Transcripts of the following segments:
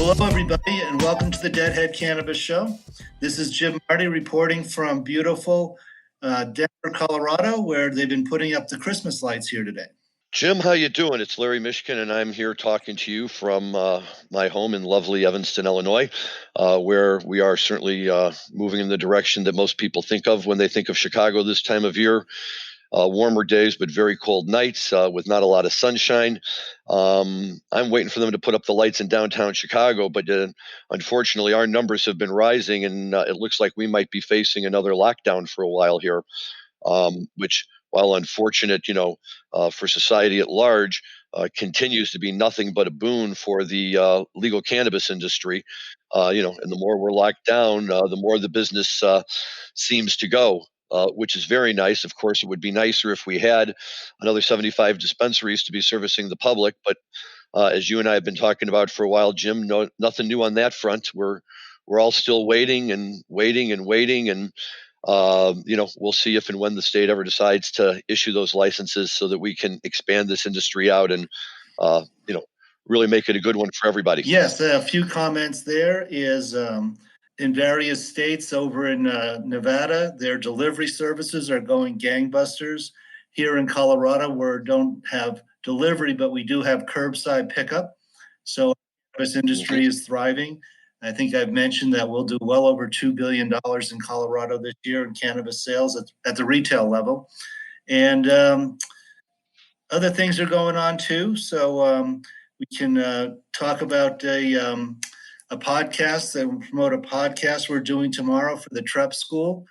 Hello, everybody, and welcome to the Deadhead Cannabis Show. This is Jim Marty reporting from beautiful Denver, Colorado, where they've been putting up the Christmas lights here today. Jim, how you doing? It's Larry Mishkin, and I'm here talking to you from my home in lovely Evanston, Illinois, where we are certainly moving in the direction that most people think of when they think of Chicago this time of year. Warmer days, but very cold nights with not a lot of sunshine. I'm waiting for them to put up the lights in downtown Chicago, but unfortunately, our numbers have been rising, and it looks like we might be facing another lockdown for a while here, which, while unfortunate, for society at large, continues to be nothing but a boon for the legal cannabis industry. And the more we're locked down, the more the business seems to go. Which is very nice. Of course, it would be nicer if we had another 75 dispensaries to be servicing the public. But as you and I have been talking about for a while, Jim, nothing new on that front. We're all still waiting and waiting and waiting, and we'll see if and when the state ever decides to issue those licenses so that we can expand this industry out and really make it a good one for everybody. Yes, a few comments there is. In various states over in Nevada, their delivery services are going gangbusters. Here in Colorado, we don't have delivery, but we do have curbside pickup. So this industry is thriving. I think I've mentioned that we'll do well over $2 billion in Colorado this year in cannabis sales at the retail level. And other things are going on too. So we can talk about a podcast that will promote a podcast we're doing tomorrow for the Trep School.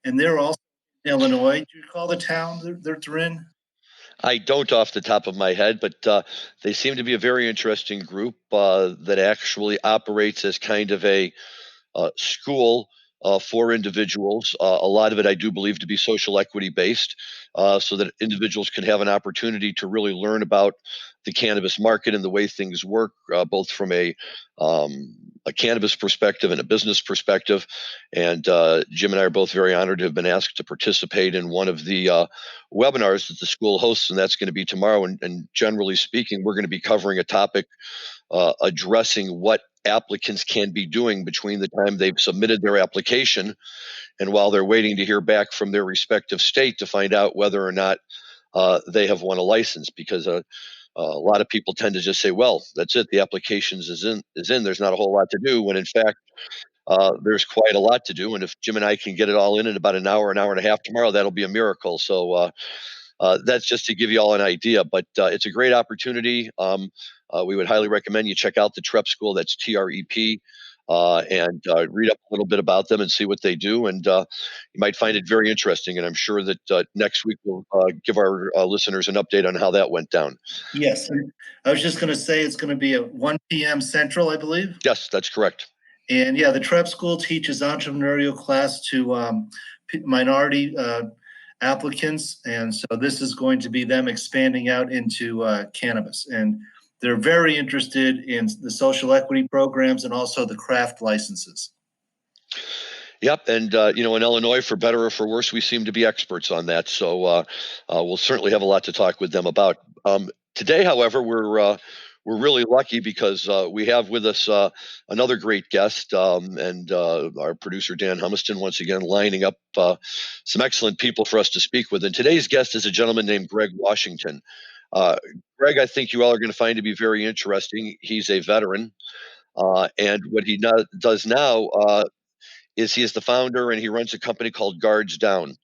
And they're also in Illinois. Do you recall the town they're in? I don't off the top of my head, but they seem to be a very interesting group that actually operates as kind of a school for individuals. A lot of it, I do believe, to be social equity based, so that individuals can have an opportunity to really learn about the cannabis market and the way things work, both from a cannabis perspective and a business perspective. And Jim and I are both very honored to have been asked to participate in one of the webinars that the school hosts, and that's going to be tomorrow. And generally speaking, we're going to be covering a topic addressing what applicants can be doing between the time they've submitted their application and while they're waiting to hear back from their respective state to find out whether or not they have won a license. Because a lot of people tend to just say, well, that's it, the applications is in, there's not a whole lot to do, when in fact there's quite a lot to do. And if Jim and I can get it all in about an hour and a half tomorrow, that'll be a miracle. So that's just to give you all an idea, but it's a great opportunity. We would highly recommend you check out the Trep School. That's TREP, and read up a little bit about them and see what they do. And you might find it very interesting. And I'm sure that next week we'll give our listeners an update on how that went down. Yes. I was just going to say it's going to be at 1 p.m. Central, I believe. Yes, that's correct. And yeah, the Trep School teaches entrepreneurial class to minority applicants. And so this is going to be them expanding out into cannabis. And they're very interested in the social equity programs and also the craft licenses. Yep. And, in Illinois, for better or for worse, we seem to be experts on that. So we'll certainly have a lot to talk with them about. Today, however, we're really lucky because we have with us another great guest, and our producer, Dan Humiston, once again lining up some excellent people for us to speak with. And today's guest is a gentleman named Greg Washington. Greg, I think you all are going to find to be very interesting. He's a veteran, and what he does now is he is the founder and he runs a company called Guards Down.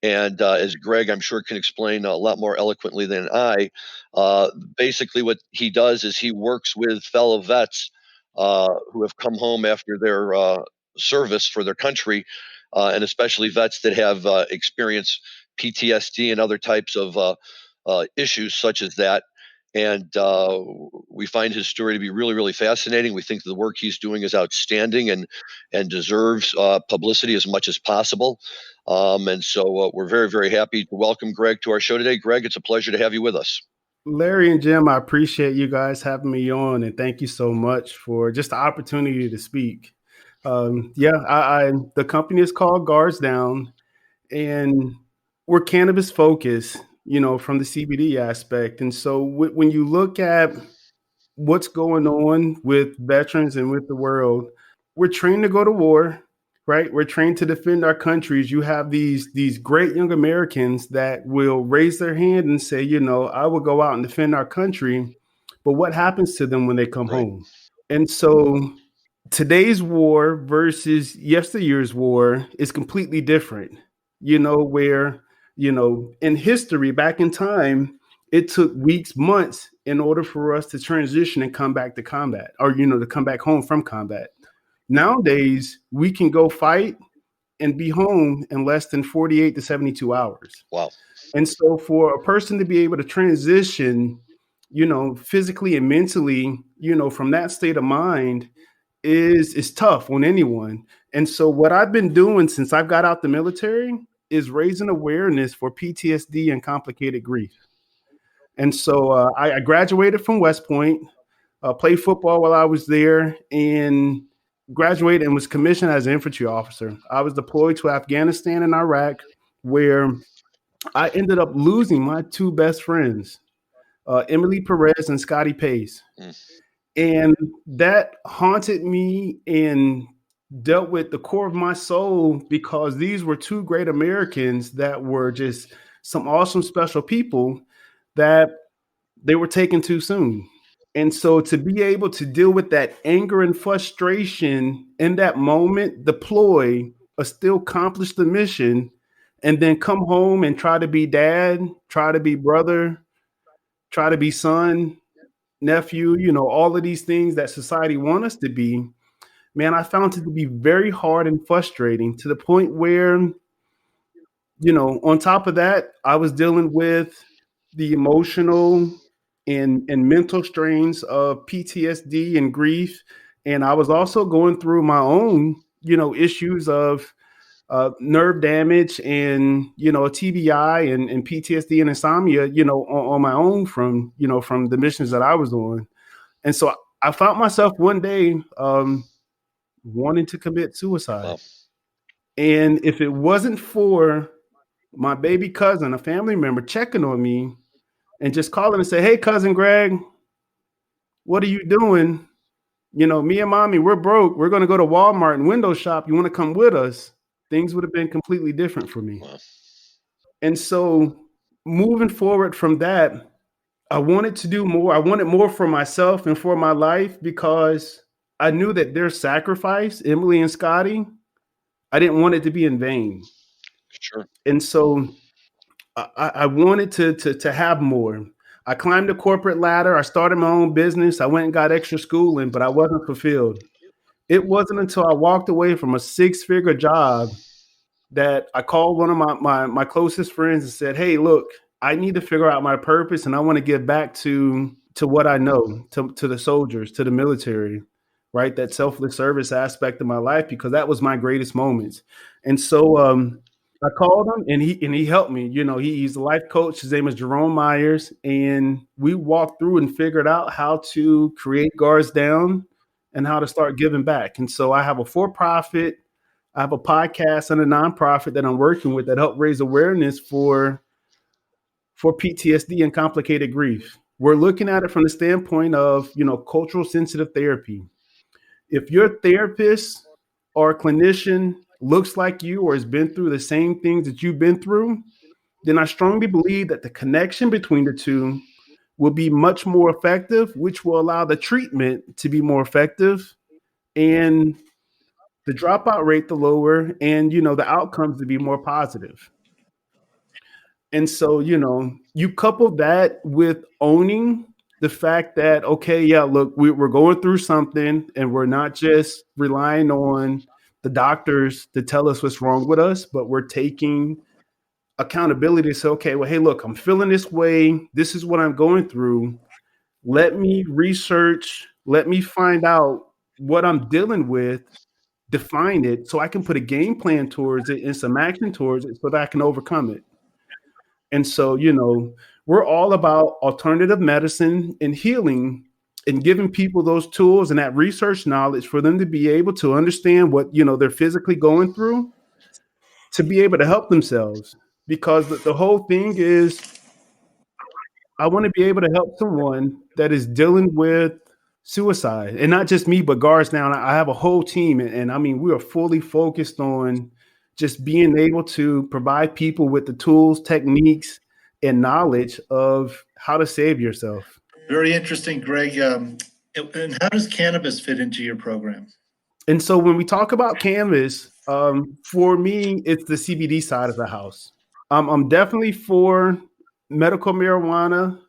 And as Greg, I'm sure, can explain a lot more eloquently than I, basically what he does is he works with fellow vets who have come home after their service for their country, and especially vets that have experienced PTSD and other types of issues such as that. And we find his story to be really, really fascinating. We think the work he's doing is outstanding and deserves publicity as much as possible. And so we're very, very happy to welcome Greg to our show today. Greg, it's a pleasure to have you with us. Larry and Jim, I appreciate you guys having me on, and thank you so much for just the opportunity to speak. The company is called Guards Down, and we're cannabis focused, from the CBD aspect. And so when you look at what's going on with veterans and with the world. We're trained to go to war, right? We're trained to defend our countries. You have these great young Americans that will raise their hand and say, I will go out and defend our country. But what happens to them when they come home? And so today's war versus yesteryear's war is completely different. Where, in history, back in time, it took weeks, months in order for us to transition and come back to combat, or, to come back home from combat. Nowadays, we can go fight and be home in less than 48 to 72 hours. Wow. And so for a person to be able to transition, physically and mentally, from that state of mind is tough on anyone. And so what I've been doing since I've got out the military is raising awareness for PTSD and complicated grief. And so I graduated from West Point, played football while I was there, and graduated and was commissioned as an infantry officer. I was deployed to Afghanistan and Iraq, where I ended up losing my two best friends, Emily Perez and Scotty Pace. And that haunted me and dealt with the core of my soul, because these were two great Americans that were just some awesome, special people that they were taken too soon. And so to be able to deal with that anger and frustration in that moment, deploy, still accomplish the mission, and then come home and try to be dad, try to be brother, try to be son, nephew, all of these things that society wants us to be, man, I found it to be very hard and frustrating, to the point where, on top of that, I was dealing with the emotional and mental strains of PTSD and grief. And I was also going through my own, issues of nerve damage and, a TBI and PTSD and insomnia, on my own from the missions that I was on. And so I found myself one day wanting to commit suicide. Wow. And if it wasn't for my baby cousin, a family member, checking on me and just calling and say, "Hey, cousin Greg, what are you doing? Me and mommy, we're broke. We're going to go to Walmart and window shop. You want to come with us?" Things would have been completely different for me. Wow. And so moving forward from that, I wanted to do more. I wanted more for myself and for my life, because I knew that their sacrifice, Emily and Scotty, I didn't want it to be in vain. Sure. And so I wanted to have more. I climbed the corporate ladder. I started my own business. I went and got extra schooling, but I wasn't fulfilled. It wasn't until I walked away from a 6-figure job that I called one of my closest friends and said, "Hey, look, I need to figure out my purpose, and I want to give back to what I know, to the soldiers, to the military," right? That selfless service aspect of my life, because that was my greatest moments. And so I called him, and he helped me. He's a life coach. His name is Jerome Myers, and we walked through and figured out how to create Guards Down and how to start giving back. And so I have a for-profit, I have a podcast and a nonprofit that I'm working with that help raise awareness for PTSD and complicated grief. We're looking at it from the standpoint of, cultural sensitive therapy. If your therapist or clinician looks like you or has been through the same things that you've been through, then I strongly believe that the connection between the two will be much more effective, which will allow the treatment to be more effective and the dropout rate to lower, and, the outcomes to be more positive. And so, you couple that with owning the fact that, okay, yeah, look, we're going through something, and we're not just relying on the doctors to tell us what's wrong with us, but we're taking accountability to say, okay, well, hey, look, I'm feeling this way. This is what I'm going through. Let me research. Let me find out what I'm dealing with, define it, so I can put a game plan towards it and some action towards it so that I can overcome it. And so, we're all about alternative medicine and healing, and giving people those tools and that research knowledge for them to be able to understand what, they're physically going through, to be able to help themselves. Because the whole thing is, I want to be able to help someone that is dealing with suicide, and not just me, but guards. Now I have a whole team, and I mean, we are fully focused on just being able to provide people with the tools, techniques, and knowledge of how to save yourself. Very interesting, Greg. And how does cannabis fit into your program? And so when we talk about cannabis, for me, it's the CBD side of the house. I'm definitely for medical marijuana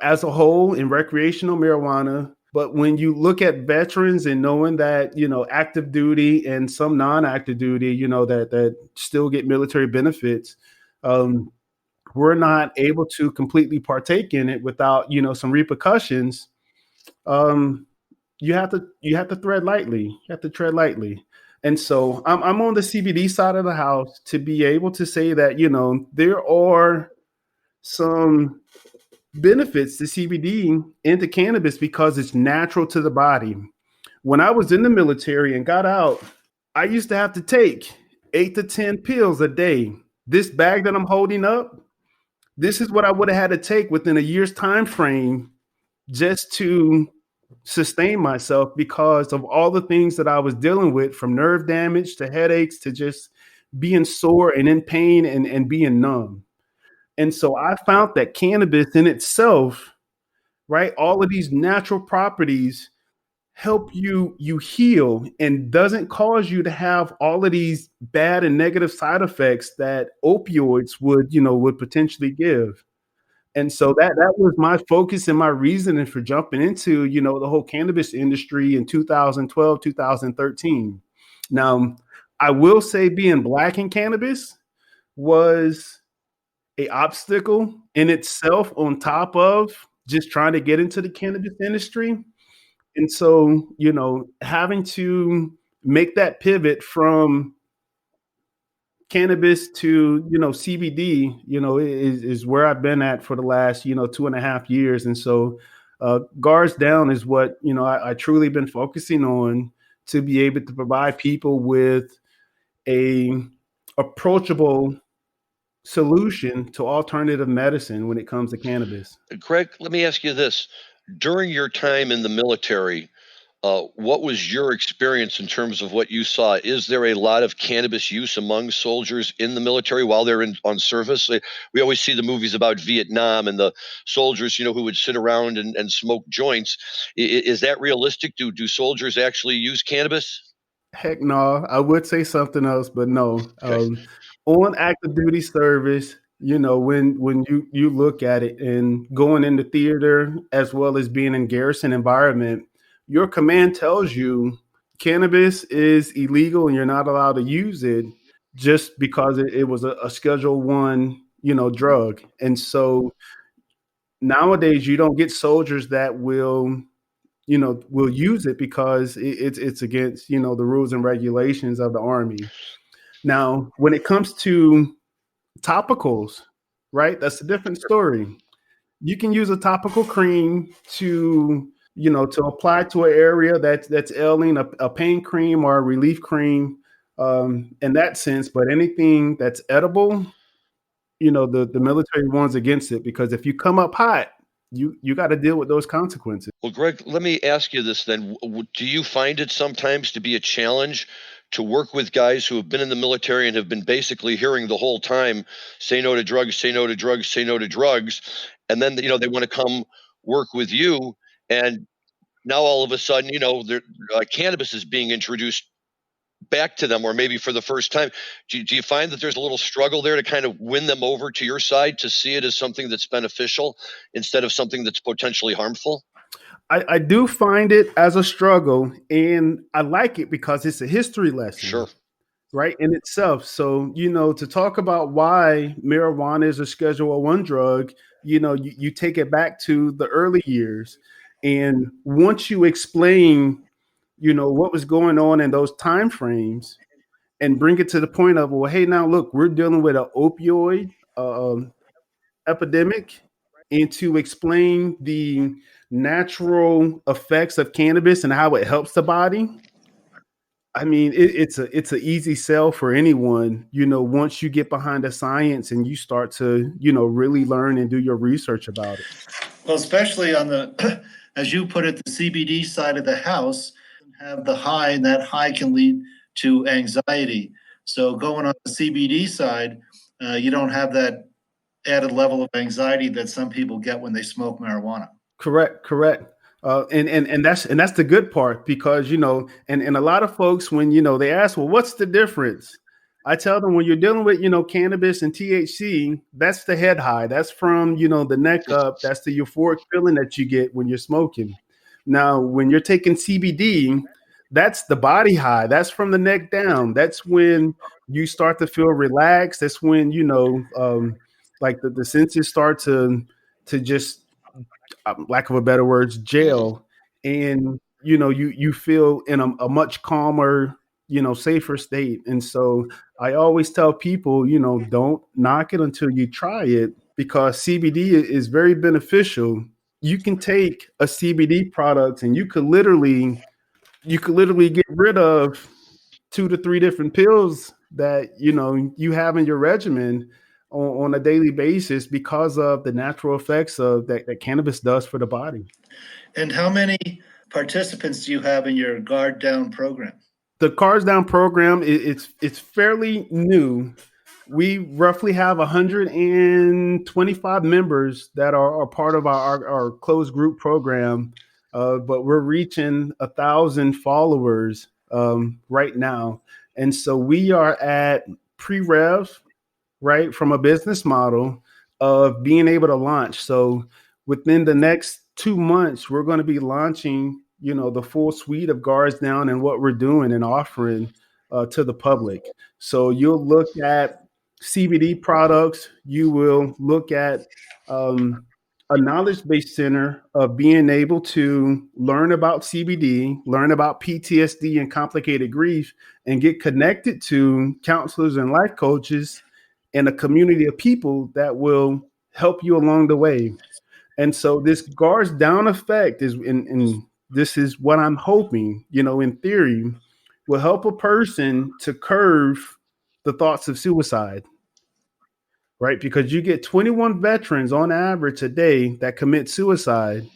as a whole and recreational marijuana. But when you look at veterans and knowing that, active duty and some non-active duty, that still get military benefits, we're not able to completely partake in it without, some repercussions. Um, you have to tread lightly. You have to tread lightly. And so I'm on the CBD side of the house to be able to say that, there are some benefits to CBD and to cannabis because it's natural to the body. When I was in the military and got out, I used to have to take 8 to 10 pills a day. This bag that I'm holding up, this is what I would have had to take within a year's time frame just to sustain myself because of all the things that I was dealing with, from nerve damage to headaches to just being sore and in pain and being numb. And so I found that cannabis in itself, right, all of these natural properties help you heal and doesn't cause you to have all of these bad and negative side effects that opioids would potentially give. And so that was my focus and my reasoning for jumping into, the whole cannabis industry in 2012, 2013. Now, I will say being black in cannabis was a obstacle in itself on top of just trying to get into the cannabis industry. And so, having to make that pivot from cannabis to CBD is where I've been at for the last 2.5 years. And so guards down is what I truly been focusing on, to be able to provide people with a approachable solution to alternative medicine when it comes to cannabis. Greg, let me ask you this. During your time in the military, what was your experience in terms of what you saw? Is there a lot of cannabis use among soldiers in the military while they're on service? We always see the movies about Vietnam and the soldiers, who would sit around and smoke joints. Is that realistic? Do soldiers actually use cannabis? Heck no, I would say something else, but no. Okay. On active duty service, when you look at it and going into theater as well as being in garrison environment, your command tells you cannabis is illegal and you're not allowed to use it just because it was a Schedule One, drug. And so nowadays you don't get soldiers that will use it because it's against the rules and regulations of the Army. Now, when it comes to topicals, right, that's a different story. You can use a topical cream to apply to an area that's ailing, a pain cream or a relief cream, in that sense. But anything that's edible, the military warns against it, because if you come up hot, you got to deal with those consequences. Well, Greg, let me ask you this then. Do you find it sometimes to be a challenge to work with guys who have been in the military and have been basically hearing the whole time, say no to drugs, say no to drugs, say no to drugs, and then they want to come work with you, and now all of a sudden, cannabis is being introduced back to them, or maybe for the first time. Do you find that there's a little struggle there to kind of win them over to your side, to see it as something that's beneficial instead of something that's potentially harmful? I do find it as a struggle, and I like it because it's a history lesson. Sure. Right, in itself. So, to talk about why marijuana is a Schedule One drug, you take it back to the early years. And once you explain, what was going on in those time frames and bring it to the point of, well, hey, now look, we're dealing with an opioid epidemic, and to explain the natural effects of cannabis and how it helps the body, I mean, it's a easy sell for anyone, once you get behind the science and you start to, really learn and do your research about it. Well, especially on the, as you put it, the CBD side of the house, have the high, and that high can lead to anxiety. So going on the CBD side, you don't have that added level of anxiety that some people get when they smoke marijuana. Correct. And that's the good part, because and a lot of folks, when they ask, well, what's the difference? I tell them, when you're dealing with cannabis and THC, that's the head high. That's from the neck up. That's the euphoric feeling that you get when you're smoking. Now, when you're taking CBD, that's the body high. That's from the neck down. That's when you start to feel relaxed. That's when like the senses start to just, lack of a better words, jail, and you feel in a much calmer, safer state. And so I always tell people, don't knock it until you try it, because CBD is very beneficial. You can take a CBD product and you could literally get rid of 2 to 3 different pills that you have in your regimen on a daily basis, because of the natural effects of that cannabis does for the body. And how many participants do you have in your Guard Down program? The Guards Down program, it's fairly new. We roughly have 125 members that are part of our closed group program, but we're reaching 1,000 followers right now. And so we are at pre-rev, right, from a business model of being able to launch. So within the next 2 months, we're going to be launching, the full suite of Guards Down and what we're doing and offering to the public. So you'll look at CBD products. You will look at a knowledge-based center of being able to learn about CBD, learn about PTSD and complicated grief, and get connected to counselors and life coaches and a community of people that will help you along the way. And so this Guards Down effect is, and this is what I'm hoping, in theory, will help a person to curve the thoughts of suicide, right? Because you get 21 veterans on average a day that commit suicide.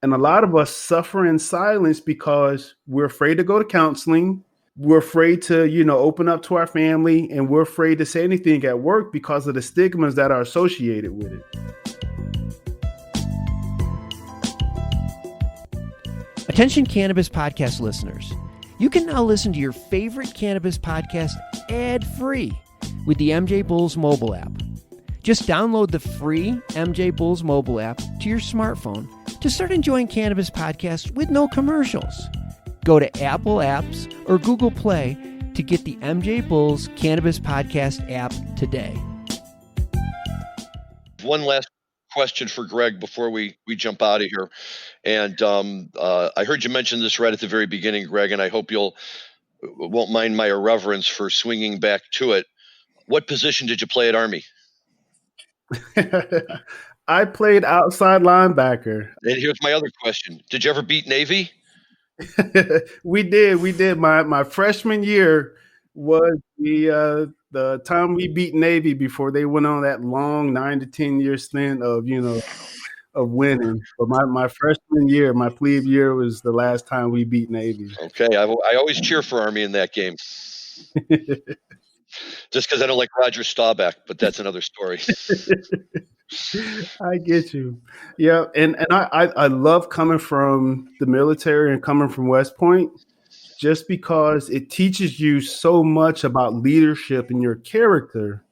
And a lot of us suffer in silence because we're afraid to go to counseling. We're afraid to, open up to our family, and we're afraid to say anything at work because of the stigmas that are associated with it. Attention Cannabis Podcast listeners. You can now listen to your favorite cannabis podcast ad-free with the MJBulls mobile app. Just download the free MJBulls mobile app to your smartphone to start enjoying cannabis podcasts with no commercials. Go to Apple Apps or Google Play to get the MJBulls Cannabis Podcast app today. One last question for Greg before we jump out of here. And I heard you mention this right at the very beginning, Greg, and I hope won't mind my irreverence for swinging back to it. What position did you play at Army? I played outside linebacker. And here's my other question. Did you ever beat Navy? We did. My freshman year was the time we beat Navy before they went on that long 9 to 10 year stint of winning. But my freshman year, my plebe year, was the last time we beat Navy. Okay, I always cheer for Army in that game. Just because I don't like Roger Staubach, but that's another story. I get you. Yeah, and I love coming from the military and coming from West Point, just because it teaches you so much about leadership and your character,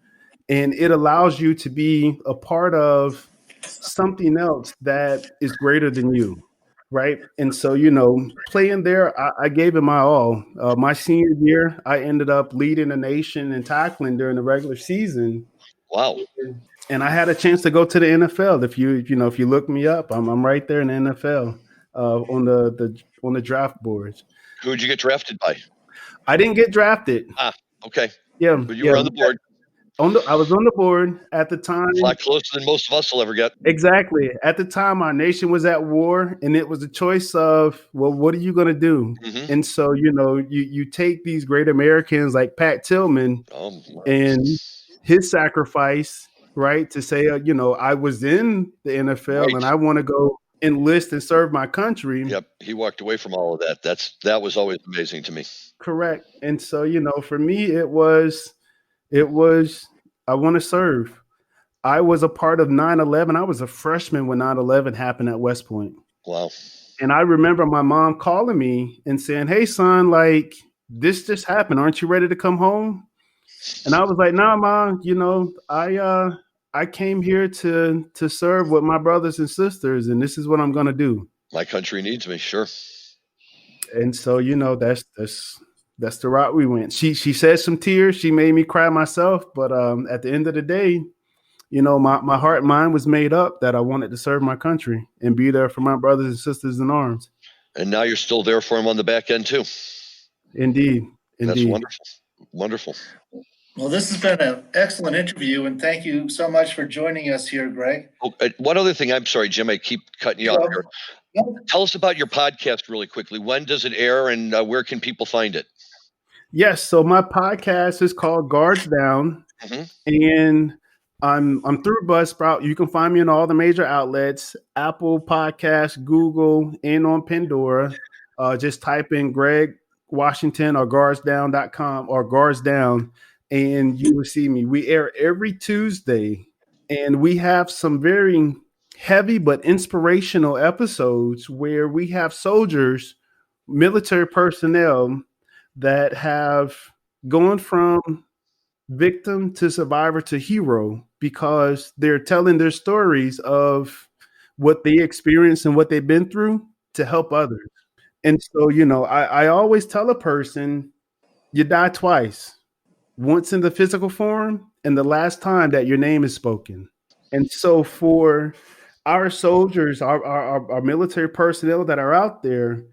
and it allows you to be a part of something else that is greater than you, right? And so, playing there, I gave it my all. My senior year, I ended up leading the nation in tackling during the regular season. Wow. And I had a chance to go to the NFL. If you look me up, I'm right there in the NFL on the draft boards. Who'd you get drafted by? I didn't get drafted. Okay. Yeah, But you were on the board. I was on the board at the time. A lot closer than most of us will ever get. Exactly. At the time, our nation was at war, and it was a choice of, well, what are you going to do? Mhm. And so, you take these great Americans like Pat Tillman and his sacrifice, right, to say, I was in the NFL Right. and I want to go enlist and serve my country. Yep, he walked away from all of that. That was always amazing to me. Correct. And so, for me, it was I want to serve. I was a part of 9/11. I was a freshman when 9/11 happened at West Point. Wow. And I remember my mom calling me and saying, "Hey, son, like this just happened. Aren't you ready to come home?" And I was like, "Nah, Mom. I came here to serve with my brothers and sisters, and this is what I'm going to do. My country needs me, sure." And so, that's the route we went. She shed some tears. She made me cry myself. But at the end of the day, my heart and mind was made up that I wanted to serve my country and be there for my brothers and sisters in arms. And now you're still there for him on the back end too. Indeed. That's wonderful. Wonderful. Well, this has been an excellent interview, and thank you so much for joining us here, Greg. Oh, one other thing, I'm sorry, Jim, I keep cutting you off here. Tell us about your podcast really quickly. When does it air, and where can people find it? Yes, so my podcast is called Guards Down, and I'm through Buzzsprout. You can find me on all the major outlets: Apple Podcasts, Google, and on Pandora. Just type in Greg Washington or guardsdown.com or Guards Down, and you will see me. We air every Tuesday, and we have some very heavy but inspirational episodes where we have soldiers, military personnel that have gone from victim to survivor to hero because they're telling their stories of what they experienced and what they've been through to help others. And so, I always tell a person, you die twice, once in the physical form and the last time that your name is spoken. And so for our soldiers, our military personnel that are out there,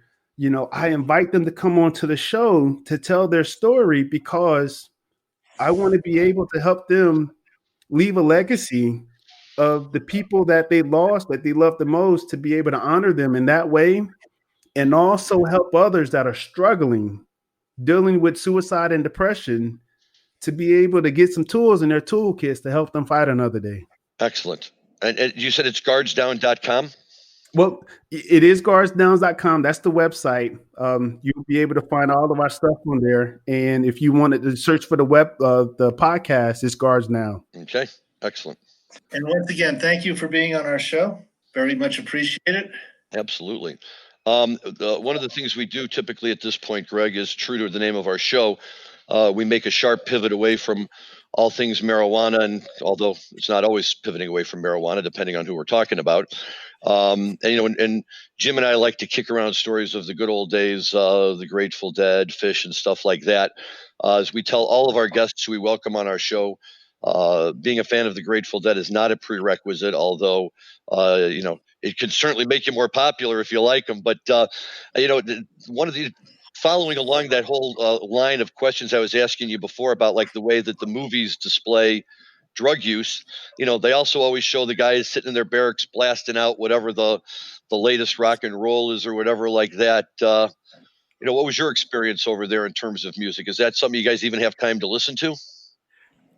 I invite them to come onto the show to tell their story because I want to be able to help them leave a legacy of the people that they lost, that they love the most, to be able to honor them in that way, and also help others that are struggling, dealing with suicide and depression, to be able to get some tools in their toolkits to help them fight another day. Excellent. And you said it's guardsdown.com? Well, it is guardsdowns.com. That's the website. You'll be able to find all of our stuff on there. And if you wanted to search for the podcast, it's Guards Now. Okay, excellent. And once again, thank you for being on our show. Very much appreciate it. Absolutely. One of the things we do typically at this point, Greg, is true to the name of our show. We make a sharp pivot away from all things marijuana, and although it's not always pivoting away from marijuana, depending on who we're talking about. And Jim and I like to kick around stories of the good old days, the Grateful Dead, Fish, and stuff like that. As we tell all of our guests who we welcome on our show, being a fan of the Grateful Dead is not a prerequisite, although it could certainly make you more popular if you like them. But one of the following along that whole line of questions I was asking you before about like the way that the movies display drug use, they also always show the guys sitting in their barracks blasting out whatever the latest rock and roll is or whatever like that. What was your experience over there in terms of music? Is that something you guys even have time to listen to?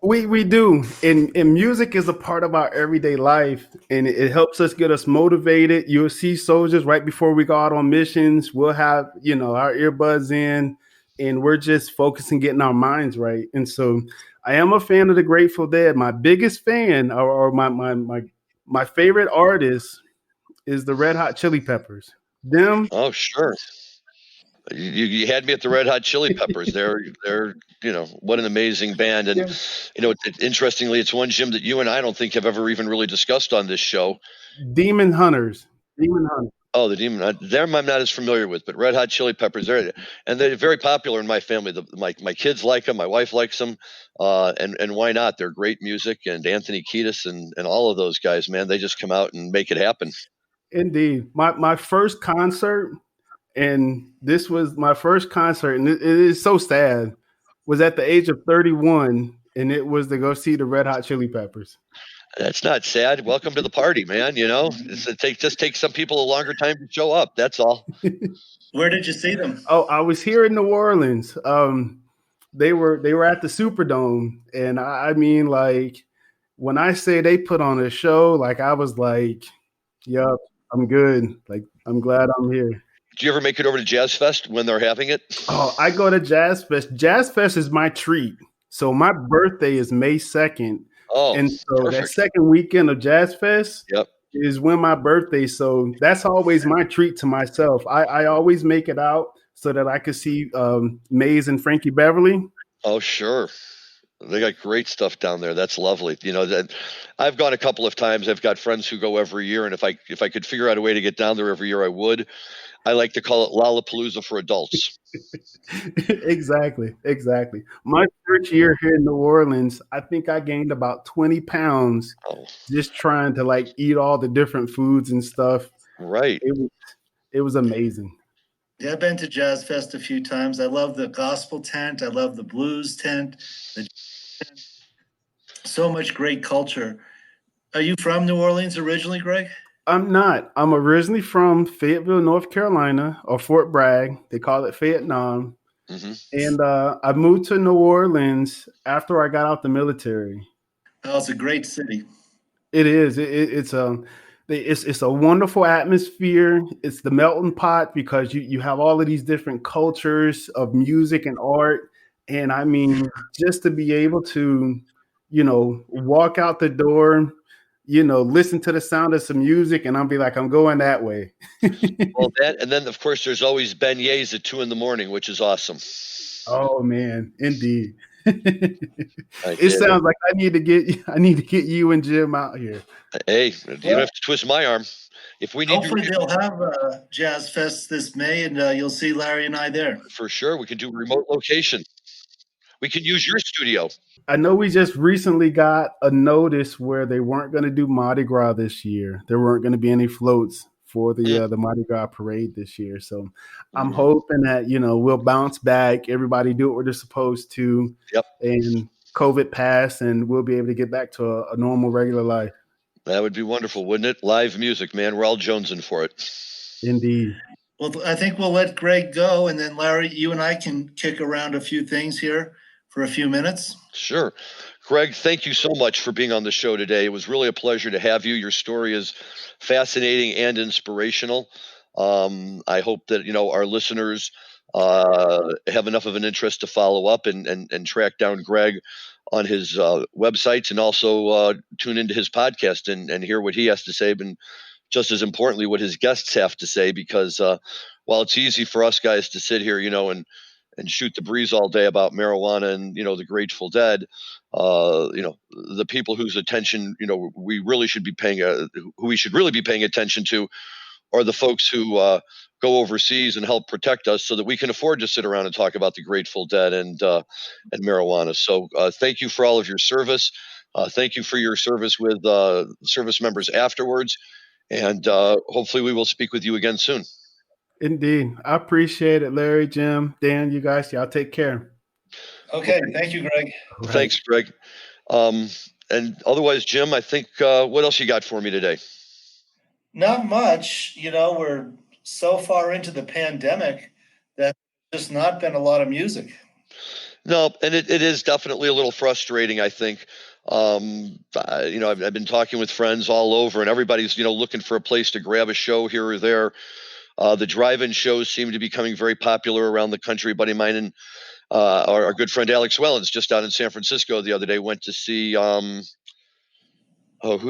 We do, and music is a part of our everyday life, and it helps us get us motivated. You'll see soldiers right before we go out on missions. We'll have our earbuds in, and we're just focusing, getting our minds right. And so, I am a fan of the Grateful Dead. My biggest fan, or my favorite artist, is the Red Hot Chili Peppers. Them. Oh, sure. You had me at the Red Hot Chili Peppers. They're what an amazing band. And interestingly, it's one, Jim, that you and I don't think have ever even really discussed on this show. Demon Hunters. Oh, the Demon. Them I'm not as familiar with, but Red Hot Chili Peppers, they're very popular in my family. My kids like them, my wife likes them, and why not? They're great music, and Anthony Kiedis and all of those guys, man, they just come out and make it happen. Indeed, my first concert. And this was my first concert, and it is so sad, was at the age of 31 and it was to go see the Red Hot Chili Peppers. That's not sad. Welcome to the party, man. It just takes some people a longer time to show up. That's all. Where did you see them? Oh, I was here in New Orleans. They were at the Superdome, and I mean, like, when I say they put on a show, like, I was like, "Yup, I'm good. Like, I'm glad I'm here." Do you ever make it over to Jazz Fest when they're having it? Oh, I go to Jazz Fest. Jazz Fest is my treat. So my birthday is May 2nd. Oh, and so perfect. that second weekend of Jazz Fest Yep. is when my birthday. So that's always my treat to myself. I always make it out so that I could see Maze and Frankie Beverly. Oh, sure. They got great stuff down there. That's lovely. That I've gone a couple of times. I've got friends who go every year, and if I could figure out a way to get down there every year, I would. I like to call it Lollapalooza for adults. Exactly. My first year here in New Orleans, I think I gained about 20 pounds just trying to, like, eat all the different foods and stuff. Right. It was amazing. Yeah, I've been to Jazz Fest a few times. I love the gospel tent. I love the blues tent. So much great culture. Are you from New Orleans originally, Greg? I'm not. I'm originally from Fayetteville, North Carolina, or Fort Bragg. They call it Vietnam. Mm-hmm. And I moved to New Orleans after I got out the military. Oh, it's a great city. It is. It's a wonderful atmosphere. It's the melting pot because you have all of these different cultures of music and art. And I mean, just to be able to, walk out the door, listen to the sound of some music, and I'll be like, I'm going that way. Well, and then of course there's always beignets at 2 a.m, which is awesome. Oh man, indeed. It sounds like I need to get you and Jim out here. Hey, you don't have to twist my arm. If we need, hopefully they'll have Jazz Fest this May, and you'll see Larry and I there. For sure, we can do a remote location. We can use your studio. I know we just recently got a notice where they weren't going to do Mardi Gras this year. There weren't going to be any floats for the Mardi Gras parade this year. So I'm hoping that, we'll bounce back. Everybody do what they're supposed to. Yep. And COVID pass, and we'll be able to get back to a normal, regular life. That would be wonderful, wouldn't it? Live music, man. We're all jonesing for it. Indeed. Well, I think we'll let Greg go, and then Larry, you and I can kick around a few things here for a few minutes. Sure. Greg, thank you so much for being on the show today. It was really a pleasure to have you. Your story is fascinating and inspirational. I hope that, our listeners have enough of an interest to follow up and track down Greg on his websites, and also tune into his podcast and hear what he has to say, and just as importantly, what his guests have to say, because while it's easy for us guys to sit here, and shoot the breeze all day about marijuana and, the Grateful Dead, the people whose attention, we really should be who we should really be paying attention to are the folks who go overseas and help protect us so that we can afford to sit around and talk about the Grateful Dead and marijuana. So thank you for all of your service. Thank you for your service with service members afterwards. And hopefully we will speak with you again soon. Indeed. I appreciate it, Larry, Jim, Dan, you guys. Y'all take care. Okay. Thank you, Greg. Right. Thanks, Greg. And otherwise, Jim, I think what else you got for me today? Not much. We're so far into the pandemic that there's just not been a lot of music. No, and it is definitely a little frustrating, I think. I've been talking with friends all over, and everybody's, looking for a place to grab a show here or there. The drive-in shows seem to be becoming very popular around the country. A buddy of mine and our good friend Alex Wellens, just out in San Francisco the other day, went to see who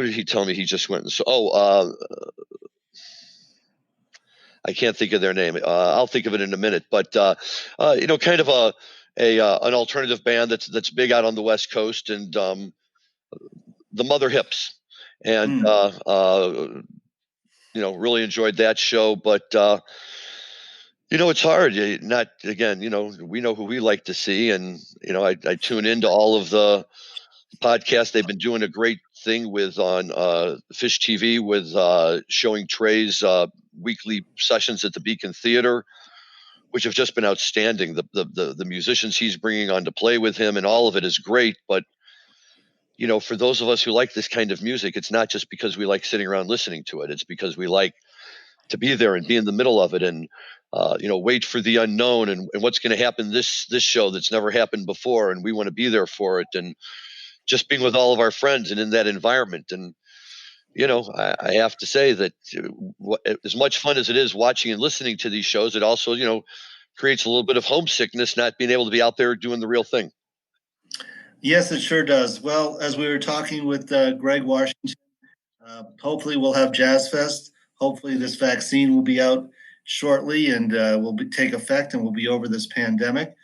did he tell me he just went and saw? I can't think of their name. I'll think of it in a minute. But kind of an alternative band that's big out on the West Coast, and the Mother Hips, and really enjoyed that show. But it's hard. Not again. We know who we like to see, and I tune into all of the podcasts. They've been doing a great thing with on Fish TV with showing Trey's weekly sessions at the Beacon Theater, which have just been outstanding. The musicians he's bringing on to play with him, and all of it is great. But for those of us who like this kind of music, it's not just because we like sitting around listening to it. It's because we like to be there and be in the middle of it, and wait for the unknown and what's going to happen this show that's never happened before, and we want to be there for it, and just being with all of our friends and in that environment. And I have to say that as much fun as it is watching and listening to these shows, it also creates a little bit of homesickness not being able to be out there doing the real thing. Yes, it sure does. Well, as we were talking with Greg Washington, hopefully we'll have Jazz Fest. Hopefully this vaccine will be out shortly and will take effect, and we'll be over this pandemic.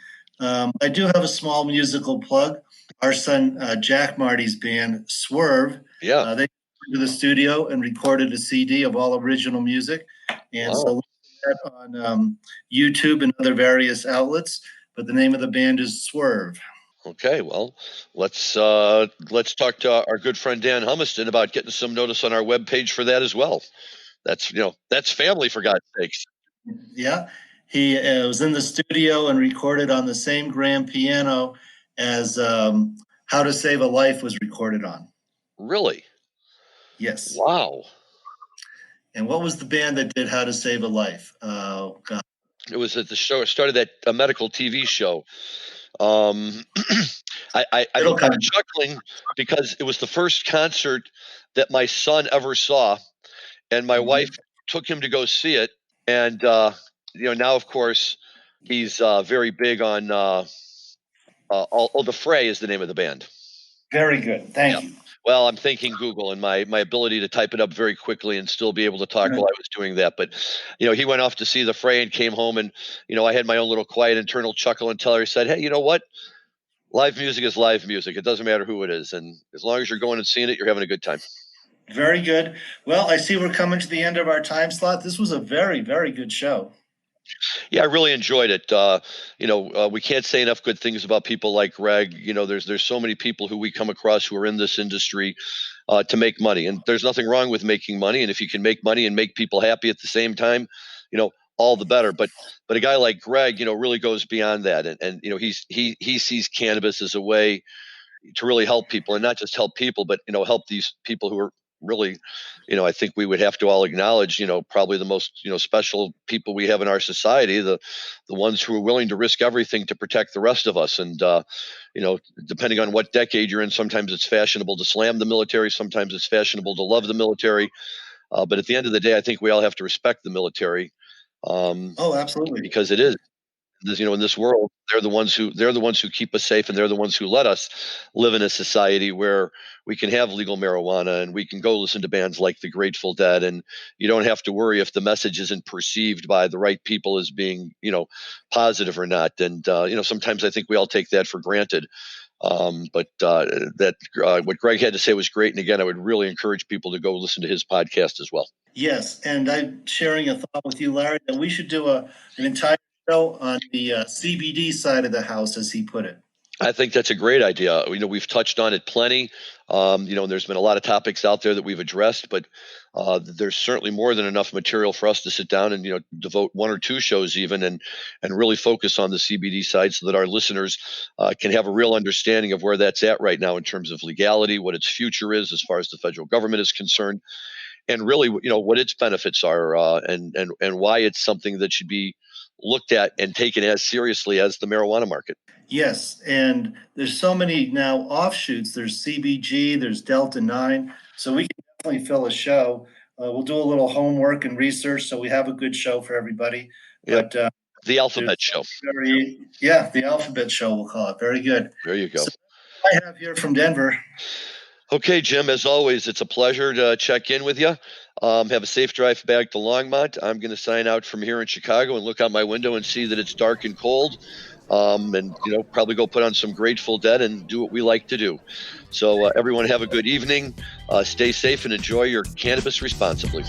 I do have a small musical plug. Our son Jack Marty's band Swerve, they went to the studio and recorded a CD of all original music, and so look at that on YouTube and other various outlets. But the name of the band is Swerve. Okay, well, let's talk to our good friend Dan Humiston about getting some notice on our webpage for that as well. That's that's family, for God's sakes. Yeah, he was in the studio and recorded on the same grand piano as How to Save a Life was recorded on. Really? Yes. Wow. And what was the band that did How to Save a Life? Oh, God. It was at the show. It started that a medical TV show. I'm chuckling because it was the first concert that my son ever saw, and my wife took him to go see it. And now, of course, he's very big on The Fray is the name of the band. Very good. Thank you. Well, I'm thinking Google, and my ability to type it up very quickly and still be able to talk while I was doing that. But, he went off to see The Fray and came home, and, I had my own little quiet internal chuckle until I said, hey, you know what? Live music is live music. It doesn't matter who it is. And as long as you're going and seeing it, you're having a good time. Very good. Well, I see we're coming to the end of our time slot. This was a very, very good show. Yeah, I really enjoyed it. We can't say enough good things about people like Greg. There's so many people who we come across who are in this industry to make money, and there's nothing wrong with making money. And if you can make money and make people happy at the same time, all the better. But a guy like Greg, really goes beyond that, and he sees cannabis as a way to really help people, and not just help people, but help these people who are really, I think we would have to all acknowledge, probably the most, special people we have in our society, the ones who are willing to risk everything to protect the rest of us. And, depending on what decade you're in, sometimes it's fashionable to slam the military. Sometimes it's fashionable to love the military. But at the end of the day, I think we all have to respect the military. Oh, absolutely. Because it is. In this world, they're the ones who keep us safe, and they're the ones who let us live in a society where we can have legal marijuana and we can go listen to bands like the Grateful Dead, and you don't have to worry if the message isn't perceived by the right people as being, positive or not. And sometimes I think we all take that for granted. But what Greg had to say was great. And again, I would really encourage people to go listen to his podcast as well. Yes, and I'm sharing a thought with you, Larry, that we should do an entire show on the CBD side of the house, as he put it. I think that's a great idea. We've touched on it plenty. There's been a lot of topics out there that we've addressed, but there's certainly more than enough material for us to sit down and, devote one or two shows even and really focus on the CBD side so that our listeners can have a real understanding of where that's at right now in terms of legality, what its future is as far as the federal government is concerned, and really, what its benefits are and why it's something that should be looked at and taken as seriously as the marijuana market. Yes, and there's so many now offshoots. There's CBG, there's Delta 9, so we can definitely fill a show. We'll do a little homework and research so we have a good show for everybody. Yep. But the Alphabet Show. The Alphabet Show, we'll call it. Very good. There you go. So I have here from Denver. Okay, Jim, as always, it's a pleasure to check in with you. Have a safe drive back to Longmont. I'm going to sign out from here in Chicago and look out my window and see that it's dark and cold. And probably go put on some Grateful Dead and do what we like to do. So everyone have a good evening. Stay safe and enjoy your cannabis responsibly.